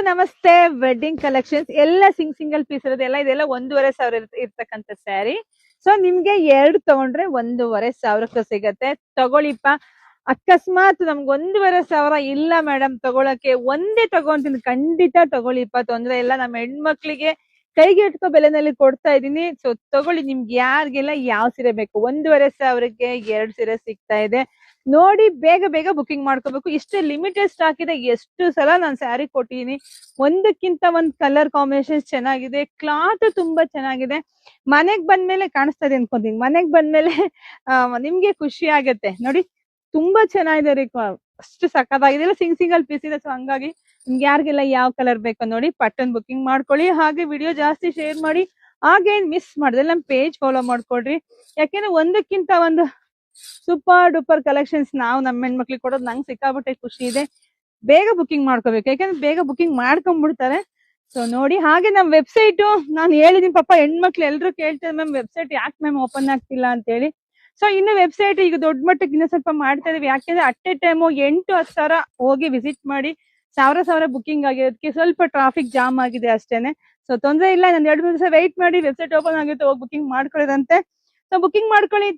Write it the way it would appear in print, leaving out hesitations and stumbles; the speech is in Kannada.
ನಮಸ್ತೆ. ವೆಡ್ಡಿಂಗ್ ಕಲೆಕ್ಷನ್ಸ್ ಎಲ್ಲ ಸಿಂಗಲ್ ಪೀಸ್ ಇರೋದು ಇದೆಲ್ಲ 1,500 ಇರ್ತಕ್ಕಂಥ ಸ್ಯಾರಿ. ಸೊ ನಿಮ್ಗೆ 2 ತಗೊಂಡ್ರೆ 1,500 ಸಿಗತ್ತೆ. ತಗೊಳ್ಳಿಪ್ಪ. ಅಕಸ್ಮಾತ್ ನಮ್ಗೆ 1,500 ಇಲ್ಲ ಮೇಡಮ್ ತಗೊಳಕ್ಕೆ, ಒಂದೇ ತಗೊಂತೀನಿ, ಖಂಡಿತ ತಗೊಳ್ಳಿಪ್ಪ, ತೊಂದ್ರೆ ಇಲ್ಲ. ನಮ್ಮ ಹೆಣ್ಮಕ್ಳಿಗೆ ಕೈಗೆ ಎಟ್ಕೋ ಬೆಲೆನಲ್ಲಿ ಕೊಡ್ತಾ ಇದೀನಿ. ಸೊ ತಗೊಳ್ಳಿ, ನಿಮ್ಗೆ ಯಾರಿಗೆಲ್ಲ ಯಾವ ಸೀರೆ ಬೇಕು. 1,500ಕ್ಕೆ 2 ಸೀರೆ ಸಿಗ್ತಾ ಇದೆ. ನೋಡಿ ಬೇಗ ಬೇಗ ಬುಕಿಂಗ್ ಮಾಡ್ಕೋಬೇಕು. ಇಷ್ಟು ಲಿಮಿಟೆಡ್ ಸ್ಟಾಕ್ ಇದೆ. ಎಷ್ಟು ಸಲ ನಾನು ಸ್ಯಾರಿ ಕೊಟ್ಟಿದ್ದೀನಿ. ಒಂದಕ್ಕಿಂತ ಒಂದ್ ಕಲರ್ ಕಾಂಬಿನೇಷನ್ ಚೆನ್ನಾಗಿದೆ, ಕ್ಲಾತ್ ತುಂಬಾ ಚೆನ್ನಾಗಿದೆ. ಮನೆಗ್ ಬಂದ್ಮೇಲೆ ಕಾಣಿಸ್ತಾ ಇದೆ ಅನ್ಕೊಂತೀನಿ. ಮನೆಗ್ ಬಂದ್ಮೇಲೆ ನಿಮ್ಗೆ ಖುಷಿ ಆಗತ್ತೆ ನೋಡಿ. ತುಂಬಾ ಚೆನ್ನಾಗಿದೆ ರೀ, ಅಷ್ಟು ಸಖತ್ತಾಗಿದೆ. ಎಲ್ಲ ಸಿಂಗಲ್ ಪೀಸ್ ಇದೆ. ಸೊ ಹಂಗಾಗಿ ನಿಮ್ಗೆ ಯಾರಿಗೆಲ್ಲ ಯಾವ ಕಲರ್ ಬೇಕೋ ನೋಡಿ ಪಟ್ಟನ್ ಬುಕಿಂಗ್ ಮಾಡ್ಕೊಳ್ಳಿ. ಹಾಗೆ ವಿಡಿಯೋ ಜಾಸ್ತಿ ಶೇರ್ ಮಾಡಿ. ಹಾಗೇನ್ ಮಿಸ್ ಮಾಡಿದ್ರೆ ನಮ್ ಪೇಜ್ ಫಾಲೋ ಮಾಡ್ಕೊಳ್ರಿ. ಯಾಕೆಂದ್ರೆ ಒಂದಕ್ಕಿಂತ ಒಂದು ಸೂಪರ್ ಡೂಪರ್ ಕಲೆಕ್ಷನ್ಸ್ ನಾವು ನಮ್ಮ ಹೆಣ್ಮಕ್ಳಿಗೆ ಕೊಡೋದು ನಂಗೆ ಸಿಕ್ಕಾಬಿಟ್ಟೆ ಖುಷಿ ಇದೆ. ಬೇಗ ಬುಕಿಂಗ್ ಮಾಡ್ಕೋಬೇಕು, ಯಾಕಂದ್ರೆ ಬೇಗ ಬುಕಿಂಗ್ ಮಾಡ್ಕೊಂಡ್ಬಿಡ್ತಾರೆ. ಸೊ ನೋಡಿ, ಹಾಗೆ ನಮ್ ವೆಬ್ಸೈಟ್ ನಾನು ಹೇಳಿದೀನಿ, ಪಾಪ ಹೆಣ್ಮಕ್ಳು ಎಲ್ರು ಕೇಳ್ತಾರೆ ಮ್ಯಾಮ್ ವೆಬ್ಸೈಟ್ ಯಾಕೆ ಮ್ಯಾಮ್ ಓಪನ್ ಆಗ್ತಿಲ್ಲ ಅಂತ ಹೇಳಿ. ಸೊ ಇನ್ನು ವೆಬ್ಸೈಟ್ ಈಗ ದೊಡ್ಡ ಮಟ್ಟಕ್ಕೆ ಇನ್ನೂ ಸ್ವಲ್ಪ ಮಾಡ್ತಾ ಇದೀವಿ. ಯಾಕೆಂದ್ರೆ ಅಟ್ ಎ ಟೈಮು 8-10 ಸಾವಿರ ಹೋಗಿ ವಿಸಿಟ್ ಮಾಡಿ ಸಾವಿರ ಬುಕಿಂಗ್ ಆಗಿರೋದಕ್ಕೆ ಸ್ವಲ್ಪ ಟ್ರಾಫಿಕ್ ಜಾಮ್ ಆಗಿದೆ ಅಷ್ಟೇನೆ. ಸೊ ತೊಂದ್ರೆ ಇಲ್ಲ, ನಾನು 2 ದಿವಸ ವೆಯ್ಟ್ ಮಾಡಿ ವೆಬ್ಸೈಟ್ ಓಪನ್ ಆಗುತ್ತೆ, ಹೋಗಿ ಬುಕಿಂಗ್ ಮಾಡ್ಕೊಳ್ಳೋದಂತೆ. ಸೊ ಬುಕಿಂಗ್ ಮಾಡ್ಕೊಳ್ಳಿ.